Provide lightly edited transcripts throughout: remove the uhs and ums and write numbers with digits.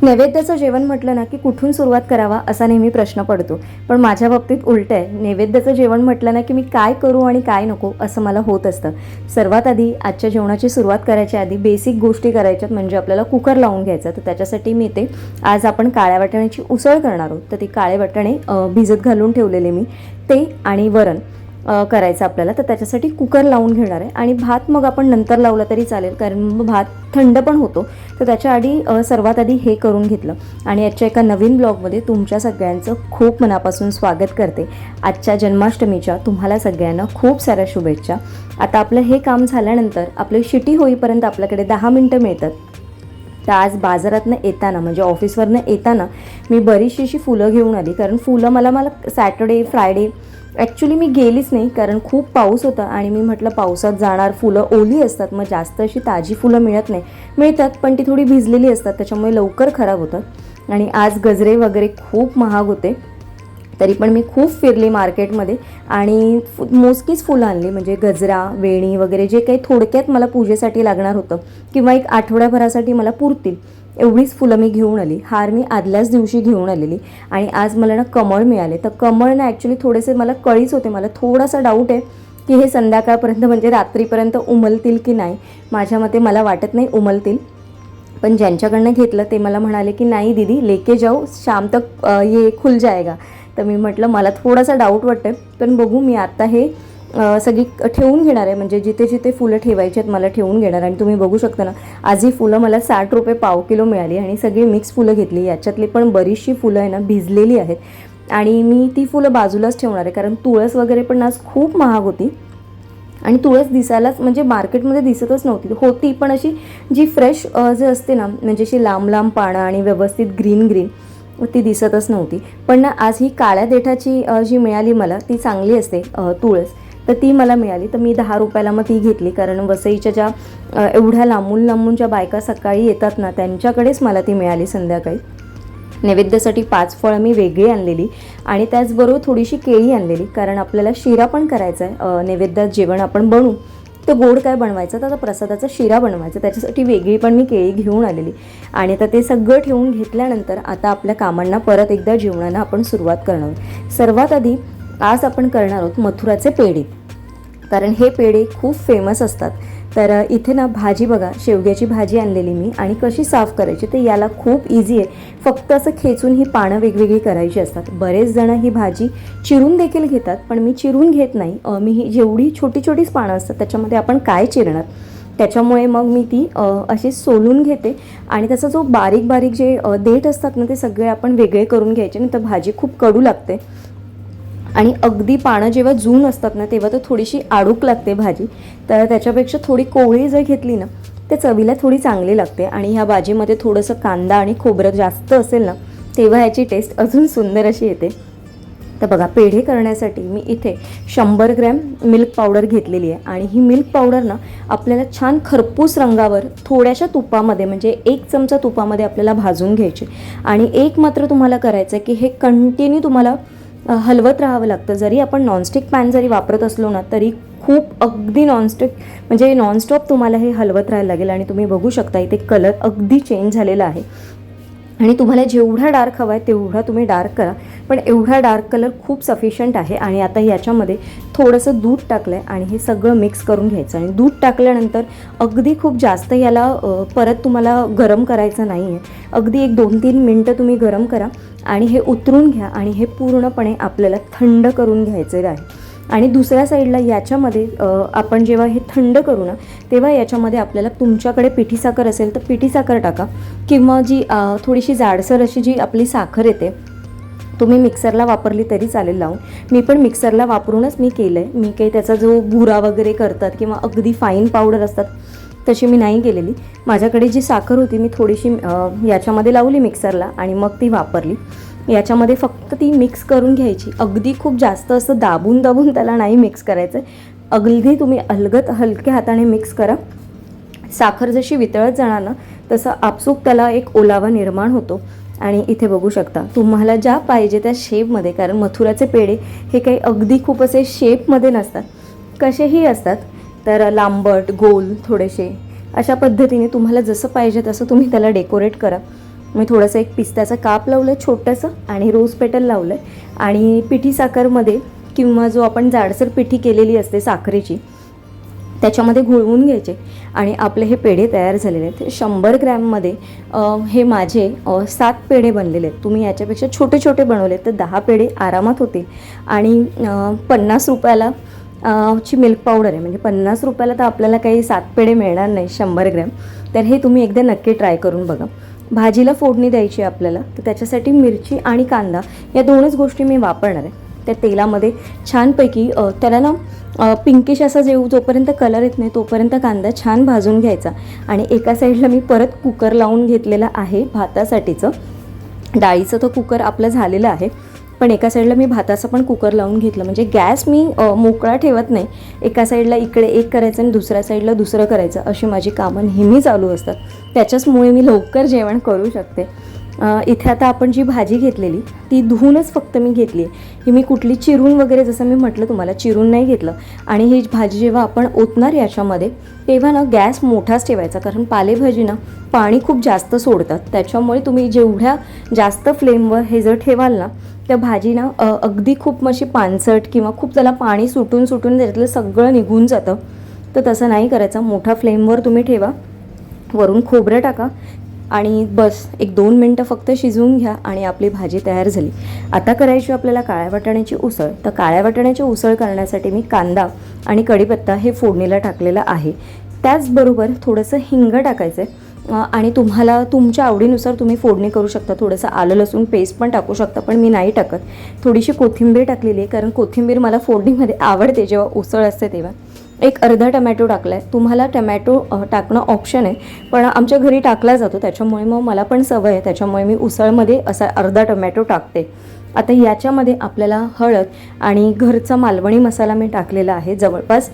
नैवेद्याचं जेवण म्हटलं ना की कुठून सुरुवात करावा असा नेहमी प्रश्न पडतो. पण माझ्या बाबतीत उलटं आहे. नैवेद्याचं जेवण म्हटलं ना की मी काय करू आणि काय नको असं मला होत असतं. सर्वात आधी आजच्या जेवणाची सुरुवात करायच्या आधी बेसिक गोष्टी करायच्यात, म्हणजे आपल्याला कुकर लावून घ्यायचं. तर त्याच्यासाठी मी ते आज आपण काळ्या वाटाण्याची उसळ करणार आहोत. तर ती काळे वाटाणे भिजत घालून ठेवलेले मी, ते आणि वरण करायचं आपल्याला. तर त्याच्यासाठी कुकर लावून घेणार आहे. आणि भात मग आपण नंतर लावला तरी चालेल, कारण मग भात थंड पण होतो. तर त्याच्या आधी सर्वात आधी हे करून घेतलं. आणि आजच्या एका नवीन ब्लॉगमध्ये तुमच्या सगळ्यांचं खूप मनापासून स्वागत करते. आजच्या जन्माष्टमीच्या तुम्हाला सगळ्यांना खूप साऱ्या शुभेच्छा. आता आपलं हे काम झाल्यानंतर आपली शिटी होईपर्यंत आपल्याकडे 10 मिनटं मिळतात. तर आज बाजारातनं येताना, म्हणजे ऑफिसवरनं येताना मी बरीचशी अशी फुलं घेऊन आली. कारण फुलं मला सॅटर्डे फ्रायडे ॲक्च्युली मी गेलीच नाही, कारण खूप पाऊस होता. आणि मी म्हटलं पावसात जाणार, फुलं ओली असतात, मग जास्त अशी ताजी फुलं मिळत नाही. मिळतात पण ती थोडी भिजलेली असतात, त्याच्यामुळे लवकर खराब होतात. आणि आज गजरे वगैरे खूप महाग होते, तरी पण मी खूप फिरली मार्केटमध्ये आणि मोजकीच फुलं आणली. म्हणजे गजरा, वेणी वगैरे जे काही थोडक्यात मला पूजेसाठी लागणार होतं किंवा एक आठवड्याभरासाठी मला पुरतील एवढीच फुलं मी घेऊन आली. हार मी आदल्याच दिवशी घेऊन आलेली. आणि आज मला ना कमळ मिळाले. तर कमळ ना ॲक्च्युली थोडेसे मला कळीच होते. मला थोडासा डाऊट आहे की हे संध्याकाळपर्यंत म्हणजे रात्रीपर्यंत उमलतील की नाही. माझ्या मते मला वाटत नाही उमलतील. पण ज्यांच्याकडनं घेतलं ते मला म्हणाले की नाही दीदी लेके जाऊ, शाम तक ये खुल जाएगा. तर मी म्हटलं मला थोडासा डाऊट वाटतं, पण बघू. मी आता हे सगळी ठेवून घेणार आहे, म्हणजे जिथे जिथे फुलं ठेवायची आहेत मला ठेवून घेणार. आणि तुम्ही बघू शकता ना, आज ही फुलं मला 60 रुपये पाव किलो मिळाली. आणि सगळी मिक्स फुलं घेतली. याच्यातली पण बरीचशी फुलं आहे ना भिजलेली आहेत. आणि मी ती फुलं बाजूलाच ठेवणार आहे, कारण तुळस वगैरे पण आज खूप महाग होती. आणि तुळस दिसायलाच म्हणजे मार्केटमध्ये दिसतच होती पण अशी जी फ्रेश जे असते ना, म्हणजे अशी लांब लांब पानं आणि व्यवस्थित ग्रीन ती दिसतच नव्हती. पण ना आज ही काळ्या देठाची जी मिळाली मला, ती चांगली असते तुळस, तर ती मला मिळाली. तर मी 10 रुपयाला मग ती घेतली, कारण वसईच्या ज्या एवढ्या लांबून लांबून ज्या बायका सकाळी येतात ना, त्यांच्याकडेच मला ती मिळाली संध्याकाळी. नैवेद्यासाठी 5 फळं मी वेगळी आणलेली आणि त्याचबरोबर थोडीशी केळी आणलेली, कारण आपल्याला शिरा पण करायचा आहे. नैवेद्यात जेवण आपण बनवू तर गोड काय बनवायचं, तर आता प्रसादाचा शिरा बनवायचा, त्याच्यासाठी वेगळी पण मी केळी घेऊन आलेली. आणि आता ते सगळं ठेवून घेतल्यानंतर आता आपल्या कामांना परत एकदा जेवणाला आपण सुरुवात करणार आहोत. सर्वात आधी आज आपण करणार आहोत मथुराचे पेढे, कारण हे पेढे खूप फेमस असतात. तर इथे ना भाजी बघा, शेवग्याची भाजी आणलेली मी. आणि कशी साफ करायची तर याला खूप इझी आहे. फक्त असं खेचून ही पानं वेगवेगळी करायची असतात. बरेच जण ही भाजी चिरून देखील घेतात, पण मी चिरून घेत नाही. मी ही जेवढी छोटी छोटीच पानं असतात त्याच्यामध्ये आपण काय चिरणार, त्याच्यामुळे मग मी ती अशी सोलून घेते. आणि त्याचा जो बारीक बारीक जे देठ असतात ना, ते सगळे आपण वेगळे करून घ्यायचे, नाही तर भाजी खूप कडू लागते. आणि अगदी पानं जेव्हा जून असतात ना, तेव्हा तर थोडीशी आडूक लागते भाजी. तर त्याच्यापेक्षा थोडी कोवळी जर घेतली ना, ते चवीला थोडी चांगली लागते. आणि ह्या भाजीमध्ये थोडंसं कांदा आणि खोबरं जास्त असेल ना, तेव्हा ह्याची टेस्ट अजून सुंदर अशी येते. तर बघा, पेढे करण्यासाठी मी इथे 100 ग्रॅम मिल्क पावडर घेतलेली आहे. आणि ही मिल्क पावडर ना आपल्याला छान खरपूस रंगावर थोड्याशा तुपामध्ये, म्हणजे 1 चमचा तुपामध्ये आपल्याला भाजून घ्यायचे. आणि एक मात्र तुम्हाला करायचं आहे की हे कंटिन्यू तुम्हाला हलवत राहावं लागतं. जरी आपण नॉनस्टिक पॅन जरी वापरत असलो ना, तरी खूप अगदी म्हणजे नॉनस्टॉप तुम्हाला हे हलवत राहायला लागेल. आणि तुम्ही बघू शकता इथे कलर अगदी चेंज झालेला आहे. आणि तुम्हाला जेवढा डार्क हवा आहे तेवढा तुम्ही डार्क करा, पण एवढा डार्क कलर खूप सफिशियंट आहे. आणि आता याच्यामध्ये थोडंसं दूध टाकलं आहे आणि हे सगळं मिक्स करून घ्यायचं. आणि दूध टाकल्यानंतर अगदी खूप जास्त याला परत तुम्हाला गरम करायचं नाही आहे. अगदी 1-2-3 मिनटं तुम्ही गरम करा आणि हे उतरून घ्या. आणि हे पूर्णपणे आपल्याला थंड करून घ्यायचं आहे. आणि दुसऱ्या साईडला याच्यामध्ये आपण जेव्हा हे थंड करू ना, तेव्हा याच्यामध्ये आपल्याला, तुमच्याकडे पिठी साखर असेल तर पिठी साखर टाका, किंवा जी थोडीशी जाडसर अशी जी आपली साखर येते, तुम्ही मिक्सरला वापरली तरी चालेल लावून. मी पण मिक्सरला वापरूनच मी केलं आहे. मी काही त्याचा जो भुरा वगैरे करतात किंवा अगदी फाईन पावडर असतात तशी मी नाही केलेली. माझ्याकडे जी साखर होती मी थोडीशी याच्यामध्ये लावली मिक्सरला आणि मग ती वापरली. याच्यामध्ये फक्त ती मिक्स करून घ्यायची. अगदी खूप जास्त असं दाबून दाबून त्याला नाही मिक्स करायचं. अगदी तुम्ही हलक्या हाताने मिक्स करा. साखर जशी वितळत जाणार ना, तसं आपसूक त्याला एक ओलावा निर्माण होतो. आणि इथे बघू शकता तुम्हाला ज्या पाहिजे त्या शेपमध्ये, कारण मथुराचे पेढे हे काही अगदी खूप असे शेपमध्ये नसतात, कसेही असतात. तर लांबट, गोल, थोडेसे अशा पद्धतीने तुम्हाला जसं पाहिजे तसं तुम्ही त्याला डेकोरेट करा. मी थोडंसं एक पिस्त्याचं काप लावलं छोटंसं आणि रोज पेटल लावलं आणि पिठी साखरमध्ये किंवा जो आपण जाडसर पिठी केलेली असते साखरेची त्याच्यामध्ये घोळवून घ्यायचे आणि आपले हे पेढे तयार झालेले आहेत. 100 ग्रॅममध्ये हे माझे 7 पेढे बनलेले आहेत. तुम्ही याच्यापेक्षा छोटे छोटे बनवले तर 10 पेढे आरामात होते. आणि 50 रुपयाला ची मिल्क पावडर आहे, म्हणजे 50 रुपयाला तर आपल्याला काही 7 पेढे मिळणार नाही 100 ग्रॅम. तर हे तुम्ही एकदा नक्की ट्राय करून बघा. भाजीला फोडणी द्यायची आपल्याला, तर त्याच्यासाठी मिरची आणि कांदा या दोनच गोष्टी मी वापरणार आहे. त्या तेलामध्ये छानपैकी त्याला ना पिंकिश असा जोपर्यंत कलर येत नाही तोपर्यंत कांदा छान भाजून घ्यायचा. आणि एका साईडला मी परत कुकर लावून घेतलेला आहे भातासाठीचं. डाळीचं तर कुकर आपलं झालेलं आहे, पण एका साईडला मी भाताचं पण कुकर लावून घेतलं. म्हणजे गॅस मी मोकळा ठेवत नाही, एका साईडला इकडे एक करायचं आणि दुसऱ्या साईडला दुसरं करायचं, अशी माझी कामं नेहमी चालू असतात. त्याच्याचमुळे मी लवकर जेवण करू शकते. इथे आता आपण जी भाजी घेतलेली ती धुवूनच फक्त मी घेतली आहे. ही मी कुठली चिरून वगैरे, जसं मी म्हटलं तुम्हाला, चिरून नाही घेतलं. आणि ही भाजी जेव्हा आपण ओतणार याच्यामध्ये तेव्हा ना गॅस मोठाच ठेवायचा, कारण पालेभाजी ना पाणी खूप जास्त सोडतात. त्याच्यामुळे तुम्ही जेवढ्या जास्त फ्लेमवर हे जर ठेवाल ना त्या भाजी ना अगदी खूप अशी पानसट किंवा खूप त्याला पाणी सुटून त्याच्यातलं सगळं निघून जातं. तर तसं नाही करायचं, मोठा फ्लेमवर तुम्ही ठेवा. वरून खोबरं टाका आणि बस 1-2 मिनटं फक्त शिजवून घ्या आणि आपली भाजी तयार झाली. आता करायची आपल्याला काळ्या वाटाण्याची उसळ. तर काळ्या वाटाण्याची उसळ करण्यासाठी मी कांदा आणि कढीपत्ता हे फोडणीला टाकलेलं आहे. त्याचबरोबर थोडंसं हिंग टाकायचं आहे आणि तुम्हाला तुमच्या आवडीनुसार तुम्ही फोडणी करू शकता. थोडंसं आलं लसूण पेस्ट पण टाकू शकता, पण मी नाही टाकत. थोडीशी कोथिंबीर टाकलेली आहे, कारण कोथिंबीर मला फोडणीमध्ये आवडते जेव्हा उसळ असते तेव्हा. एक अर्धा टमॅटो टाकला आहे. तुम्हाला टमॅटो टाकणं ऑप्शन आहे, पण आमच्या घरी टाकला जातो, त्याच्यामुळे मग मला पण सवय आहे, त्याच्यामुळे मी उसळमध्ये असा अर्धा टमॅटो टाकते. आता याच्यामध्ये आपल्याला हळद आणि घरचा मालवणी मसाला मी टाकलेला आहे. जवळपास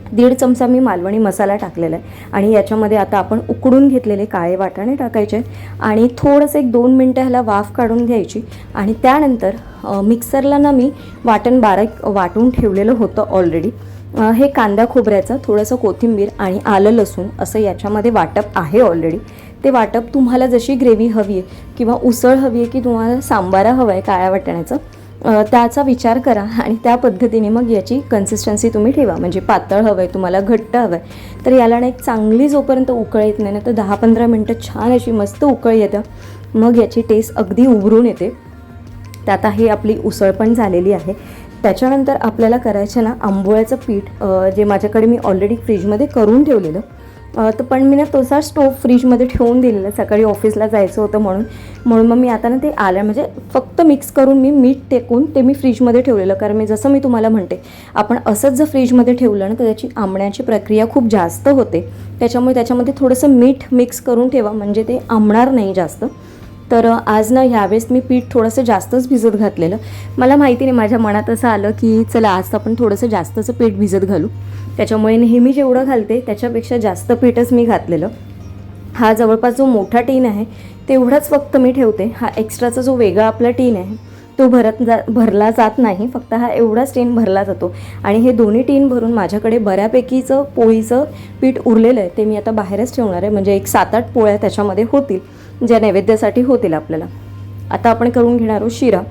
1.5 चमचा मी मालवणी मसाला टाकलेला आहे. आणि याच्यामध्ये आता आपण उकडून घेतलेले काळे वाटाणे टाकायचे आणि थोडंसं 1-2 मिनटं ह्याला वाफ काढून घ्यायची. आणि त्यानंतर मिक्सरला ना मी वाटण बारीक वाटून ठेवलेलं होतं ऑलरेडी. हे कांदा खोबऱ्याचं, थोडंसं कोथिंबीर आणि आलं लसूण असं याच्यामध्ये वाटप आहे ऑलरेडी. ते वाटप तुम्हाला जशी ग्रेव्ही हवी आहे किंवा उसळ हवी आहे की तुम्हाला सांबारा हवा आहे काळ्या वाटाण्याचं, त्याचा विचार करा आणि त्या पद्धतीने मग याची कन्सिस्टन्सी तुम्ही ठेवा. म्हणजे पातळ हवं आहे तुम्हाला, घट्ट हवं आहे, तर याला ना एक चांगली जोपर्यंत उकळ येत नाही ना तर 10-15 मिनटं छान अशी मस्त उकळ येतं, मग याची टेस्ट अगदी उभरून येते. तर आता ही आपली उसळ पण झालेली आहे. त्याच्यानंतर आपल्याला करायचं ना आंबोळ्याचं पीठ, जे माझ्याकडे मी ऑलरेडी फ्रीजमध्ये करून ठेवलेलं. तर पण मी ना तसा स्टोव फ्रीजमध्ये ठेवून दिलेला, सकाळी ऑफिसला जायचं होतं म्हणून मग मी आता ना ते म्हणजे फक्त मिक्स करून मी मीठ टेकून ते मी फ्रीजमध्ये ठेवलेलं. कारण जसं मी तुम्हाला म्हणते, आपण असंच जर फ्रीजमध्ये ठेवलं ना तर त्याची आंबण्याची प्रक्रिया खूप जास्त होते. त्याच्यामुळे त्याच्यामध्ये थोडंसं मीठ मिक्स करून ठेवा, म्हणजे ते आंबणार नाही जास्त. तर आज ना ह्यावेळेस मी पीठ थोडंसं जास्तच भिजत घातलेलं. मला माहिती नाही, माझ्या मनात असं आलं की चला आज आपण थोडंसं जास्तचं पीठ भिजत घालू. त्याच्यामुळे नेहमी जेवढं घालते त्याच्यापेक्षा जास्त पीठच मी घातलेलं. हा जवळपास जो मोठा टीन आहे तेवढाच फक्त मी ठेवते. हा एक्स्ट्राचा जो वेगळा आपला टीन आहे तो भरला जात नाही, फक्त हा एवढाच टीन भरला जातो. आणि हे दोन्ही टीन भरून माझ्याकडे बऱ्यापैकीचं पोळीचं पीठ उरलेलं आहे, ते मी आता बाहेरच ठेवणार आहे. म्हणजे एक 7-8 पोळ्या त्याच्यामध्ये होतील, ज्या नैवेद्यासाठी होतील आपल्याला. आता आपण करून घेणार आहोत शिरा.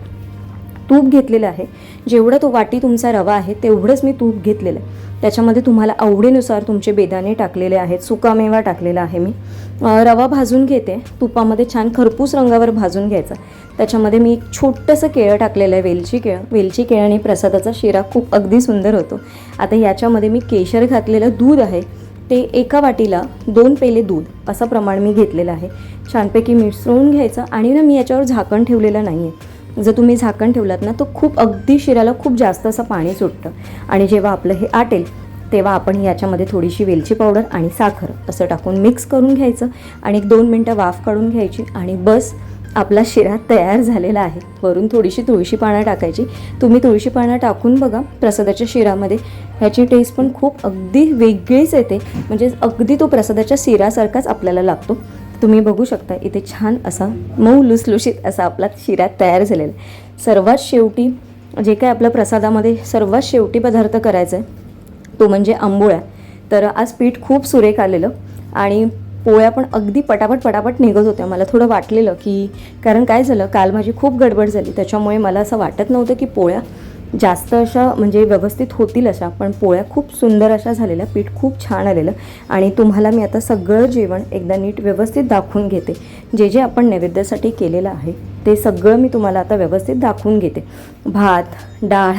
तूप घेतलेलं आहे, जेवढा तो वाटी तुमचा रवा आहे तेवढंच मी तूप घेतलेलं आहे. त्याच्यामध्ये तुम्हाला आवडीनुसार तुमचे बेदाणे टाकलेले आहेत, सुकामेवा टाकलेला आहे मी. रवा भाजून घेते तुपामध्ये, छान खरपूस रंगावर भाजून घ्यायचा. त्याच्यामध्ये मी एक छोटंसं केळं टाकलेलं आहे, वेलची केळाने प्रसादाचा शिरा खूप अगदी सुंदर होतो. आता याच्यामध्ये मी केशर घातलेलं दूध आहे, ते एका वाटीला 2 पेले दूध असं प्रमाण मी घेतलेलं आहे. छानपैकी मिसळून घ्यायचं. आणि ना मी याच्यावर झाकण ठेवलेलं नाही आहे. जर तुम्ही झाकण ठेवलात ना तो खूप अगदी शिऱ्याला खूप जास्त असं पाणी सुटतं. आणि जेव्हा आपलं हे आटेल तेव्हा आपण याच्यामध्ये थोडीशी वेलची पावडर आणि साखर असं टाकून मिक्स करून घ्यायचं आणि 1-2 मिनटं वाफ काढून घ्यायची आणि बस आपला शिरा तयार झालेला आहे. वरून थोडीशी तुळशी पानं टाकायची. तुम्ही तुळशी पानं टाकून बघा प्रसादाच्या शिरामध्ये, ह्याची टेस्ट पण खूप अगदी वेगळीच येते. म्हणजे अगदी तो प्रसादाच्या शिरासारखाच आपल्याला लागतो. तुम्ही बघू शकता इथे छान असा मऊ लुसलुशीत असा आपला शिरा तयार झालेला आहे. सर्वात शेवटी जे काय आपल्या प्रसादामध्ये सर्वात शेवटी पदार्थ करायचा आहे तो म्हणजे आंबोळ्या. तर आज पीठ खूप सुरेख आलेलं आणि पोळ्या पण अगदी पटापट निघत होत्या. मला थोडं वाटलेलं की, कारण काय झालं, काल माझी खूप गडबड झाली, त्याच्यामुळे मला असं वाटत नव्हतं की पोळ्या जास्त अशा म्हणजे व्यवस्थित होतील अशा, पण पोळ्या खूप सुंदर अशा झालेल्या, पीठ खूप छान आलेलं. आणि तुम्हाला मी आता सगळं जेवण एकदा नीट व्यवस्थित दाखवून घेते. जे जे आपण नैवेद्यासाठी केलेलं आहे ते सगळं मी तुम्हाला आता व्यवस्थित दाखवून घेते. भात, डाळ,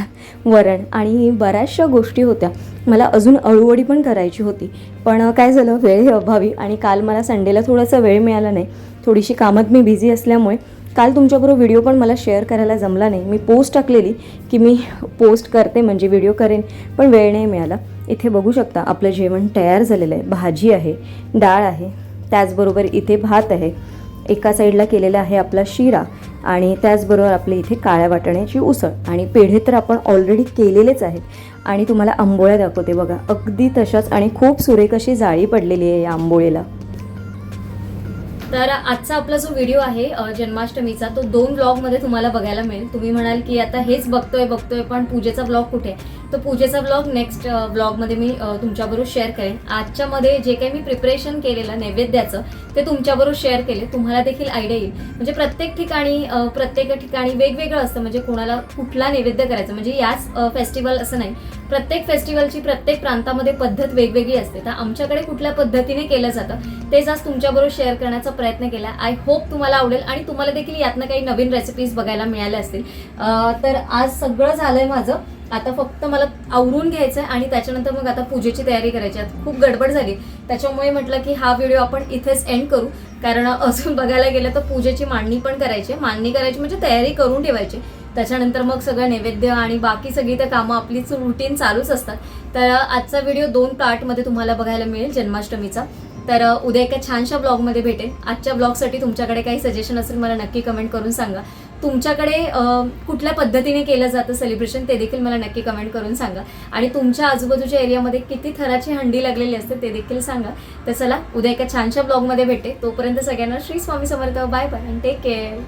वरण आणि बऱ्याचशा गोष्टी होत्या. मला अजून अळूवडी पण करायची होती, पण काय झालं, वेळेअभावी आणि काल मला संडेला थोडासा वेळ मिळाला नाही. थोडीशी कामात मी बिझी असल्यामुळे काल तुमच्याबरोबर व्हिडिओ पण मला शेअर करायला जमला नाही. मी पोस्ट टाकलेली की मी पोस्ट करते म्हणजे व्हिडिओ करेन, पण वेळ नाही मिळाला. इथे बघू शकता आपलं जेवण तयार झालेलं आहे. भाजी आहे, डाळ आहे, त्याचबरोबर इथे भात आहे, एका साईडला केलेला आहे आपला शिरा, आणि त्याचबरोबर आपले इथे काळ्या वाटाण्याची उसळ, आणि पेढे तर आपण ऑलरेडी केलेलेच आहेत. आणि तुम्हाला आंबोळ्या दाखवते बघा, अगदी तशाच आणि खूप सुरेख अशी जाळी पडलेली आहे या आंबोळीला. तर आजचा आपला जो व्हिडिओ आहे जन्माष्टमीचा, तो 2 व्लॉगमध्ये तुम्हाला बघायला मिळेल. तुम्ही म्हणाल की आता हेच बघतोय पण पूजेचा व्लॉग कुठे? तर पूजेचा व्लॉग नेक्स्ट व्लॉगमध्ये मी तुमच्याबरोबर शेअर करेन. आजच्यामध्ये जे काही मी प्रिपरेशन केलेलं नैवेद्याचं ते तुमच्याबरोबर शेअर केले. तुम्हाला देखील आयडिया येईल. म्हणजे प्रत्येक ठिकाणी वेगवेगळं असतं, म्हणजे कोणाला कुठला नैवेद्य करायचं, म्हणजे याच फेस्टिवल असं नाही, प्रत्येक फेस्टिवलची प्रत्येक प्रांतामध्ये पद्धत वेगवेगळी असते. तर आमच्याकडे कुठल्या पद्धतीने केलं जातं तेच आज तुमच्याबरोबर शेअर करण्याचा प्रयत्न केला. आय होप तुम्हाला आवडेल आणि तुम्हाला देखील यातनं काही नवीन रेसिपीज बघायला मिळाल्या असतील. तर आज सगळं झालंय माझं. आता फक्त मला आवरून घ्यायचं आहे आणि त्याच्यानंतर मग आता पूजेची तयारी करायची. आता खूप गडबड झाली, त्याच्यामुळे म्हटलं की हा व्हिडिओ आपण इथेच एंड करू, कारण अजून बघायला गेलं तर पूजेची मांडणी करायची म्हणजे तयारी करून ठेवायची. त्याच्यानंतर मग सगळं नैवेद्य आणि बाकी सगळी तर कामं आपलीच रुटीन चालूच असतात. तर आजचा व्हिडिओ 2 पार्टमध्ये तुम्हाला बघायला मिळेल जन्माष्टमीचा. तर उद्या एका छानशा ब्लॉगमध्ये भेटेल. आजच्या ब्लॉगसाठी तुमच्याकडे काही सजेशन असेल मला नक्की कमेंट करून सांगा. तुमच्याकडे कुठल्या पद्धतीने केलं जातं सेलिब्रेशन ते देखील मला नक्की कमेंट करून सांगा. आणि तुमच्या आजूबाजूच्या एरियामध्ये किती थराची हंडी लागलेली असते ते देखील सांगा. तर चला उद्या एका छानशा ब्लॉगमध्ये भेटे. तोपर्यंत सगळ्यांना श्री स्वामी समर्थ. बाय बाय आणि टेक केअर.